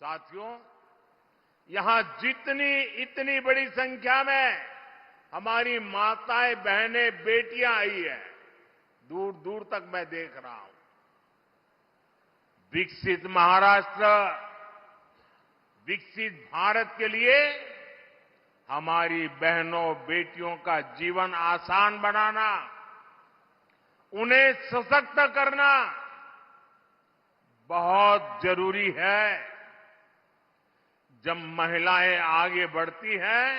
साथियों, यहां जितनी इतनी बड़ी संख्या में हमारी माताएं, बहनें, बेटियां आई है, दूर दूर तक मैं देख रहा हूं। विकसित महाराष्ट्र, विकसित भारत के लिए हमारी बहनों, बेटियों का जीवन आसान बनाना, उन्हें सशक्त करना बहुत जरूरी है। जब महिलाएं आगे बढ़ती हैं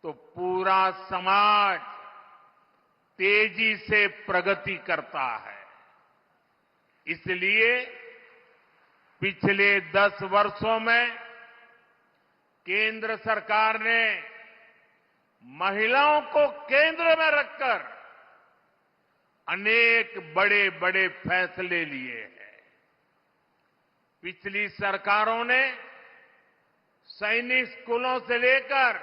तो पूरा समाज तेजी से प्रगति करता है। इसलिए पिछले 10 वर्षों में केंद्र सरकार ने महिलाओं को केंद्र में रखकर अनेक बड़े बड़े फैसले लिए हैं। पिछली सरकारों ने सैनिक स्कूलों से लेकर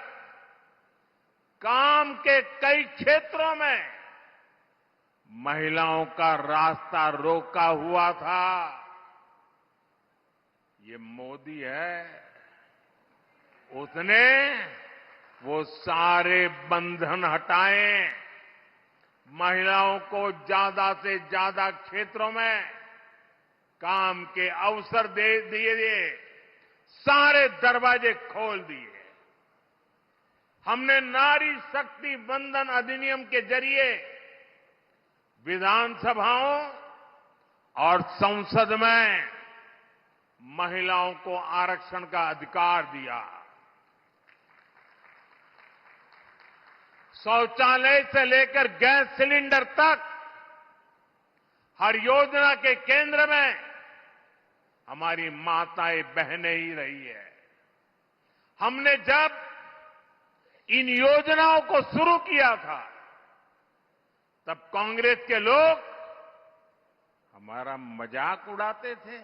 काम के कई क्षेत्रों में महिलाओं का रास्ता रोका हुआ था। ये मोदी है, उसने वो सारे बंधन हटाए, महिलाओं को ज्यादा से ज्यादा क्षेत्रों में काम के अवसर दे दिए, सारे दरवाजे खोल दिए। हमने नारी शक्ति बंधन अधिनियम के जरिए विधानसभाओं और संसद में महिलाओं को आरक्षण का अधिकार दिया। शौचालय से लेकर गैस सिलेंडर तक हर योजना के केंद्र में हमारी माताएं, बहनें ही रही है। हमने जब इन योजनाओं को शुरू किया था तब कांग्रेस के लोग हमारा मजाक उड़ाते थे,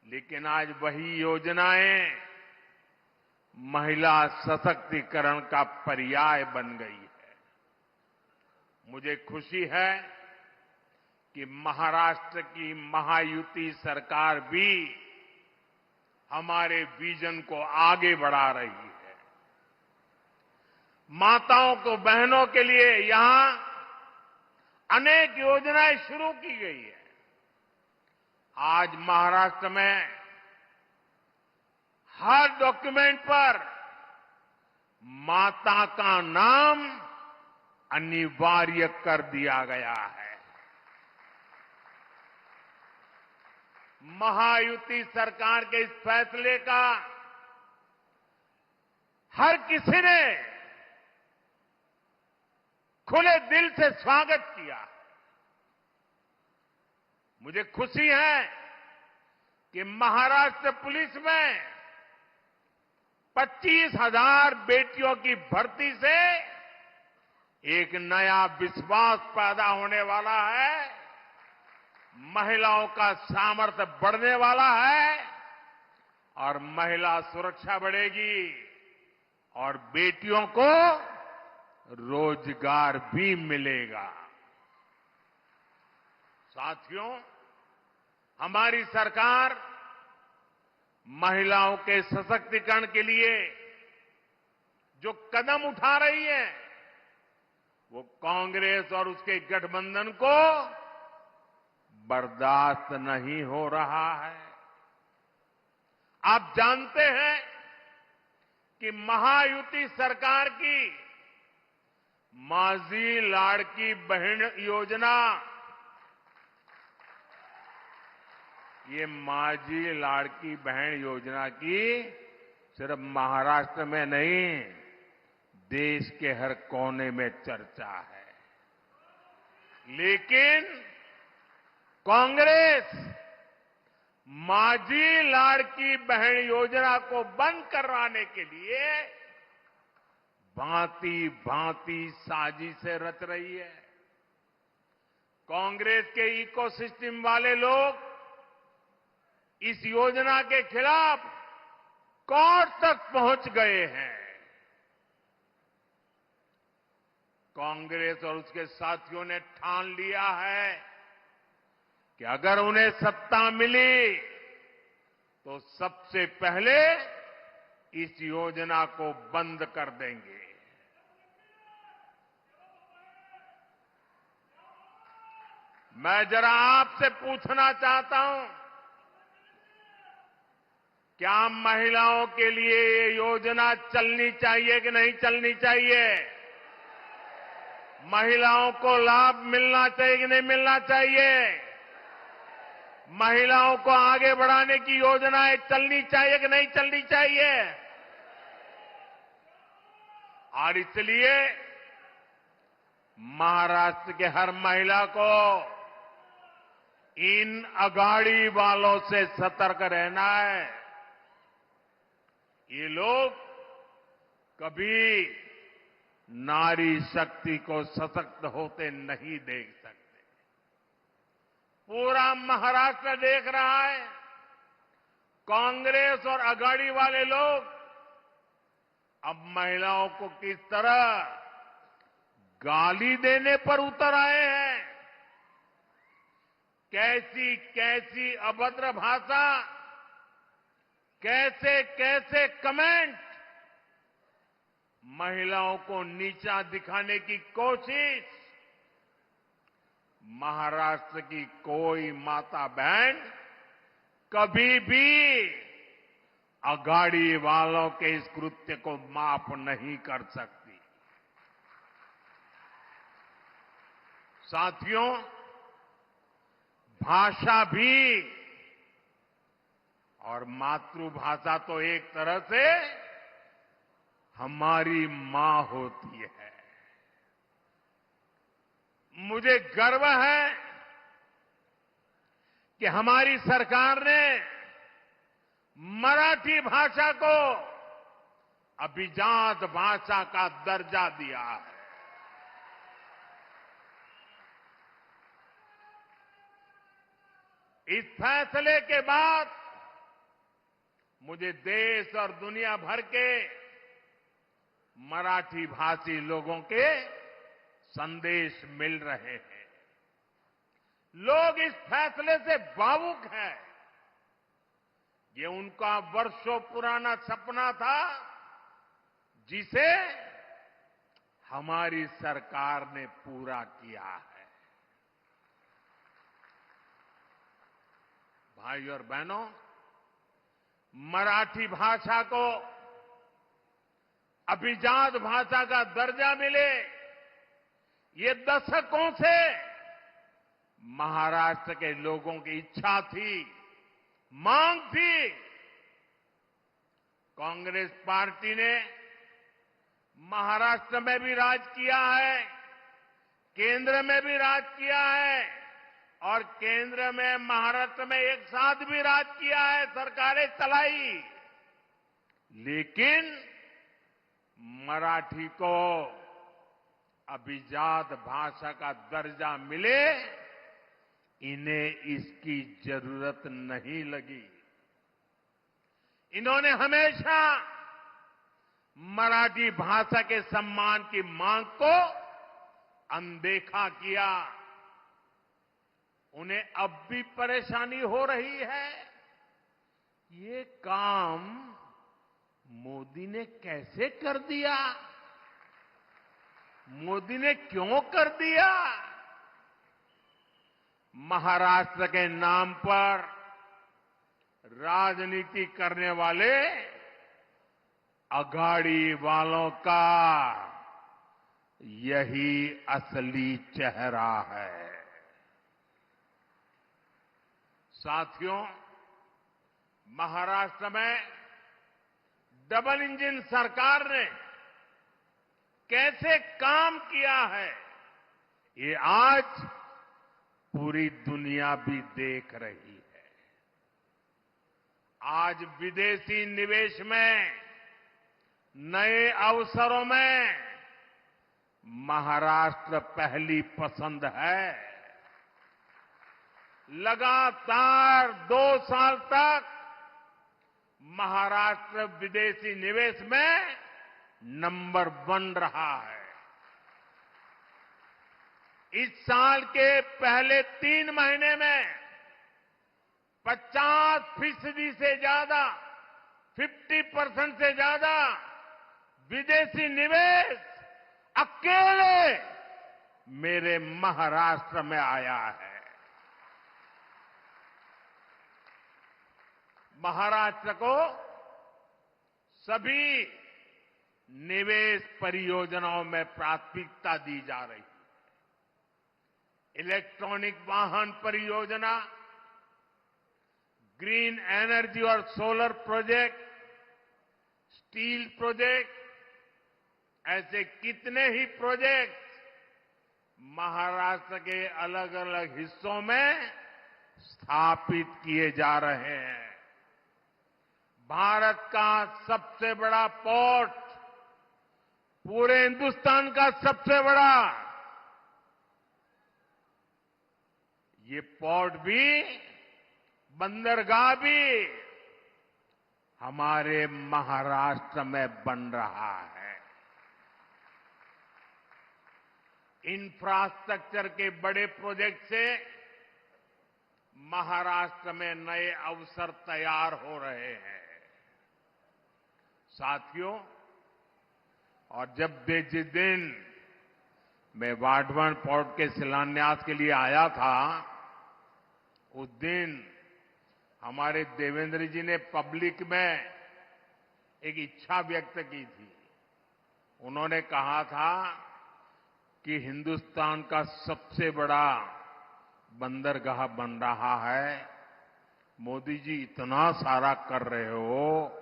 लेकिन आज वही योजनाएं महिला सशक्तिकरण का पर्याय बन गई है। मुझे खुशी है कि महाराष्ट्र की महायुति सरकार भी हमारे विजन को आगे बढ़ा रही है। माताओं को, बहनों के लिए यहां अनेक योजनाएं शुरू की गई है। आज महाराष्ट्र में हर डॉक्यूमेंट पर माता का नाम अनिवार्य कर दिया गया है। महायुति सरकार के इस फैसले का हर किसी ने खुले दिल से स्वागत किया। मुझे खुशी है कि महाराष्ट्र पुलिस में 25,000 बेटियों की भर्ती से एक नया विश्वास पैदा होने वाला है, महिलाओं का सामर्थ्य बढ़ने वाला है और महिला सुरक्षा बढ़ेगी और बेटियों को रोजगार भी मिलेगा। साथियों, हमारी सरकार महिलाओं के सशक्तिकरण के लिए जो कदम उठा रही है वो कांग्रेस और उसके गठबंधन को बर्दाश्त नहीं हो रहा है। आप जानते हैं कि महायुति सरकार की माझी लाड़की बहन योजना, ये माझी लाड़की बहन योजना की सिर्फ महाराष्ट्र में नहीं, देश के हर कोने में चर्चा है। लेकिन कांग्रेस माझी लाड़की बहन योजना को बंद करवाने के लिए भांति भांति साजिशें रच रही है। कांग्रेस के इकोसिस्टम वाले लोग इस योजना के खिलाफ कोर्ट तक पहुंच गए हैं। कांग्रेस और उसके साथियों ने ठान लिया है कि अगर उन्हें सत्ता मिली तो सबसे पहले इस योजना को बंद कर देंगे। मैं जरा आपसे पूछना चाहता हूं, क्या महिलाओं के लिए ये योजना चलनी चाहिए कि नहीं चलनी चाहिए? महिलाओं को लाभ मिलना चाहिए कि नहीं मिलना चाहिए? महिलाओं को आगे बढ़ाने की योजनाएं चलनी चाहिए कि नहीं चलनी चाहिए? और इसलिए महाराष्ट्र के हर महिला को इन अगाड़ी वालों से सतर्क रहना है। ये लोग कभी नारी शक्ति को सशक्त होते नहीं देख सकते। पूरा महाराष्ट्र देख रहा है, कांग्रेस और अगाड़ी वाले लोग अब महिलाओं को किस तरह गाली देने पर उतर आए हैं। कैसी कैसी अभद्र भाषा, कैसे कैसे कमेंट, महिलाओं को नीचा दिखाने की कोशिश। महाराष्ट्र की कोई माता बहन कभी भी अगाड़ी वालों के इस कृत्य को माफ नहीं कर सकती। साथियों, भाषा भी और मातृभाषा तो एक तरह से हमारी मां होती है। मुझे गर्व है कि हमारी सरकार ने मराठी भाषा को अभिजात भाषा का दर्जा दिया है। इस फैसले के बाद मुझे देश और दुनिया भर के मराठी भाषी लोगों के संदेश मिल रहे हैं। लोग इस फैसले से भावुक हैं। ये उनका वर्षों पुराना सपना था, जिसे हमारी सरकार ने पूरा किया है। भाइयों और बहनों, मराठी भाषा को अभिजात भाषा का दर्जा मिले, ये दशकों से महाराष्ट्र के लोगों की इच्छा थी, मांग थी। कांग्रेस पार्टी ने महाराष्ट्र में भी राज किया है, केंद्र में भी राज किया है और केंद्र में महाराष्ट्र में एक साथ भी राज किया है, सरकारें चलाई। लेकिन मराठी को अभिजात भाषा का दर्जा मिले, इन्हें इसकी जरूरत नहीं लगी। इन्होंने हमेशा मराठी भाषा के सम्मान की मांग को अनदेखा किया। उन्हें अब भी परेशानी हो रही है। ये काम मोदी ने कैसे कर दिया? मोदी ने क्यों कर दिया? महाराष्ट्र के नाम पर राजनीति करने वाले अघाड़ी वालों का यही असली चेहरा है। साथियों, महाराष्ट्र में डबल इंजन सरकार ने कैसे काम किया है, ये आज पूरी दुनिया भी देख रही है। आज विदेशी निवेश में, नए अवसरों में महाराष्ट्र पहली पसंद है। लगातार 2 साल तक महाराष्ट्र विदेशी निवेश में नंबर 1 रहा है। इस साल के पहले 3 महीने में 50% से ज्यादा, 50% से ज्यादा विदेशी निवेश अकेले मेरे महाराष्ट्र में आया है। महाराष्ट्र को सभी निवेश परियोजनाओं में प्राथमिकता दी जा रही है। इलेक्ट्रॉनिक वाहन परियोजना, ग्रीन एनर्जी और सोलर प्रोजेक्ट, स्टील प्रोजेक्ट, ऐसे कितने ही प्रोजेक्ट महाराष्ट्र के अलग अलग हिस्सों में स्थापित किए जा रहे हैं। भारत का सबसे बड़ा पोर्ट, पूरे हिंदुस्तान का सबसे बड़ा, ये पोर्ट भी, बंदरगाह भी हमारे महाराष्ट्र में बन रहा है। इंफ्रास्ट्रक्चर के बड़े प्रोजेक्ट से महाराष्ट्र में नए अवसर तैयार हो रहे हैं। साथियों, और जिस दिन मैं वाढवण पोर्ट के शिलान्यास के लिए आया था, उस दिन हमारे देवेंद्र जी ने पब्लिक में एक इच्छा व्यक्त की थी। उन्होंने कहा था कि हिंदुस्तान का सबसे बड़ा बंदरगाह बन रहा है, मोदी जी इतना सारा कर रहे हो,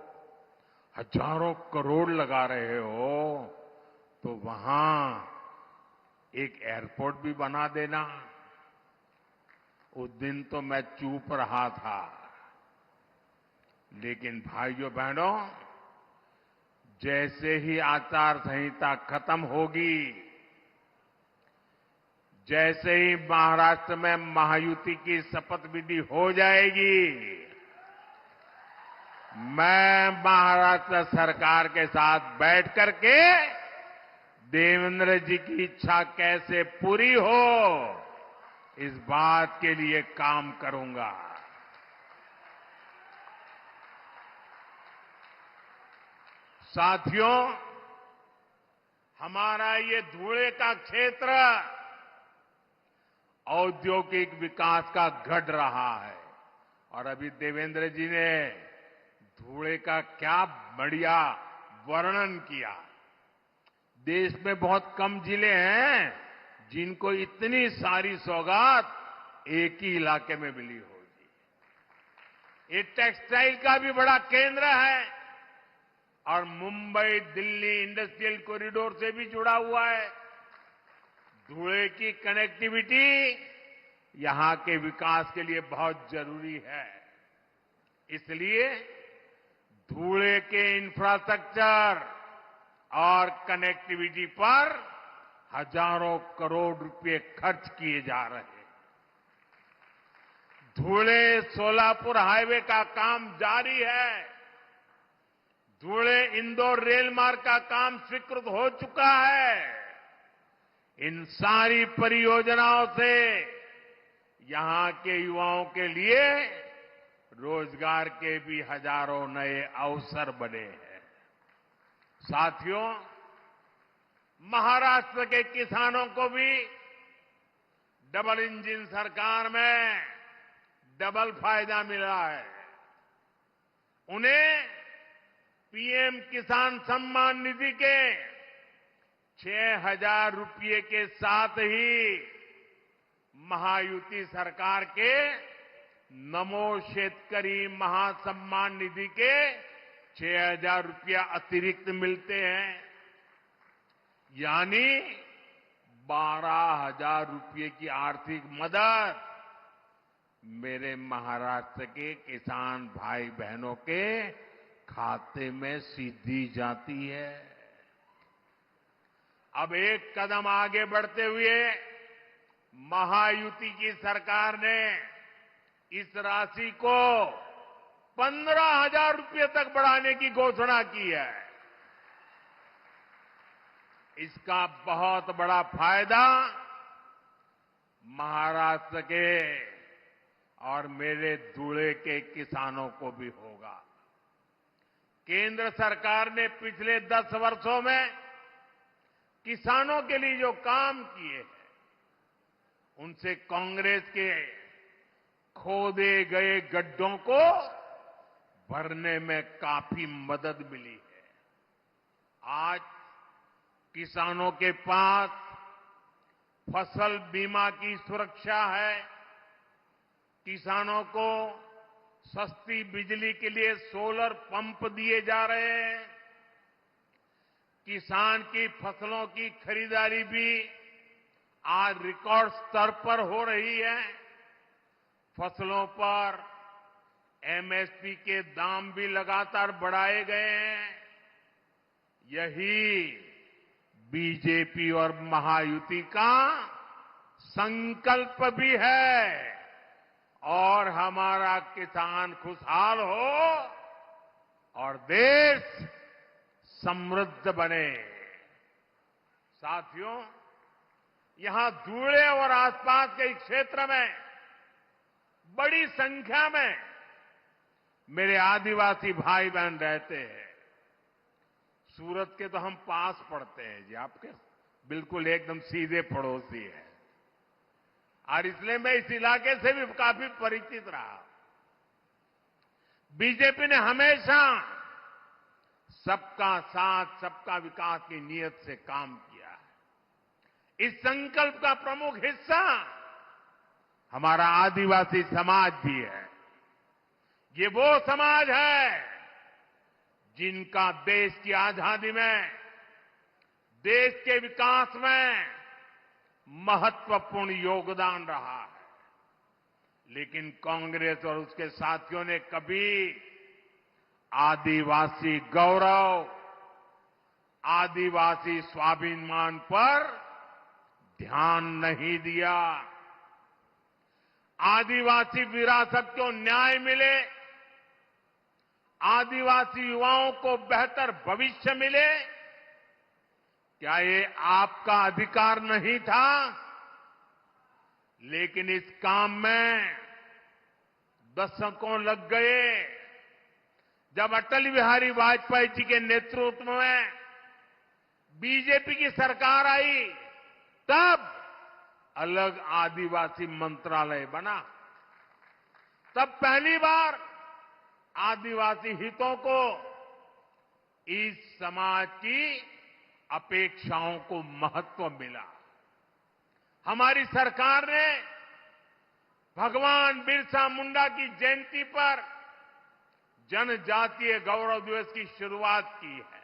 हजारों करोड़ लगा रहे हो, तो वहां एक एयरपोर्ट भी बना देना। उस दिन तो मैं चुप रहा था, लेकिन भाइयों बहनों, जैसे ही आचार संहिता खत्म होगी, जैसे ही महाराष्ट्र में महायुति की शपथ विधि हो जाएगी, मैं महाराष्ट्र सरकार के साथ बैठ करके देवेंद्र जी की इच्छा कैसे पूरी हो, इस बात के लिए काम करूंगा। साथियों, हमारा ये धुले का क्षेत्र औद्योगिक विकास का गढ़ रहा है, और अभी देवेंद्र जी ने धुले का क्या बढ़िया वर्णन किया। देश में बहुत कम जिले हैं जिनको इतनी सारी सौगात एक ही इलाके में मिली होगी। ये टेक्सटाइल का भी बड़ा केंद्र है और मुंबई दिल्ली इंडस्ट्रियल कॉरिडोर से भी जुड़ा हुआ है। धुले की कनेक्टिविटी यहां के विकास के लिए बहुत जरूरी है। इसलिए धुले के इंफ्रास्ट्रक्चर और कनेक्टिविटी पर हजारों करोड़ रुपए खर्च किए जा रहे हैं। धुले सोलापुर हाईवे का काम जारी है। धुले इंदौर रेल मार्ग का काम स्वीकृत हो चुका है। इन सारी परियोजनाओं से यहां के युवाओं के लिए रोजगार के भी हजारों नए अवसर बने हैं। साथियों, महाराष्ट्र के किसानों को भी डबल इंजन सरकार में डबल फायदा मिला है। उन्हें पीएम किसान सम्मान निधि के 6,000 रुपये के साथ ही महायुति सरकार के नमो शेतकरी महासम्मान निधि के 6,000 रुपया अतिरिक्त मिलते हैं, यानी 12,000 रुपये की आर्थिक मदद मेरे महाराष्ट्र के किसान भाई बहनों के खाते में सीधी जाती है। अब एक कदम आगे बढ़ते हुए महायुति की सरकार ने इस राशि को 15,000 रुपये तक बढ़ाने की घोषणा की है। इसका बहुत बड़ा फायदा महाराष्ट्र के और मेरे धुले के किसानों को भी होगा। केंद्र सरकार ने पिछले 10 वर्षों में किसानों के लिए जो काम किए हैं, उनसे कांग्रेस के खोदे गए गड्ढों को भरने में काफी मदद मिली है। आज किसानों के पास फसल बीमा की सुरक्षा है, किसानों को सस्ती बिजली के लिए सोलर पंप दिए जा रहे हैं, किसान की फसलों की खरीदारी भी आज रिकॉर्ड स्तर पर हो रही है, फसलों पर एमएसपी के दाम भी लगातार बढ़ाए गए हैं। यही बीजेपी और महायुति का संकल्प भी है और हमारा किसान खुशहाल हो और देश समृद्ध बने। साथियों, यहां धुले और आसपास के क्षेत्र में बड़ी संख्या में मेरे आदिवासी भाई बहन रहते हैं। सूरत के तो हम पास पड़ते हैं जी, आपके बिल्कुल एकदम सीधे पड़ोसी है, और इसलिए मैं इस इलाके से भी काफी परिचित रहा। बीजेपी ने हमेशा सबका साथ सबका विकास की नीयत से काम किया है। इस संकल्प का प्रमुख हिस्सा हमारा आदिवासी समाज भी है। ये वो समाज है जिनका देश की आजादी में, देश के विकास में महत्वपूर्ण योगदान रहा है। लेकिन कांग्रेस और उसके साथियों ने कभी आदिवासी गौरव, आदिवासी स्वाभिमान पर ध्यान नहीं दिया। आदिवासी विरासत को न्याय मिले, आदिवासी युवाओं को बेहतर भविष्य मिले, क्या ये आपका अधिकार नहीं था? लेकिन इस काम में दशकों लग गए। जब अटल बिहारी वाजपेयी जी के नेतृत्व में बीजेपी की सरकार आई, तब अलग आदिवासी मंत्रालय बना। तब पहली बार आदिवासी हितों को, इस समाज की अपेक्षाओं को महत्व मिला। हमारी सरकार ने भगवान बिरसा मुंडा की जयंती पर जनजातीय गौरव दिवस की शुरुआत की है।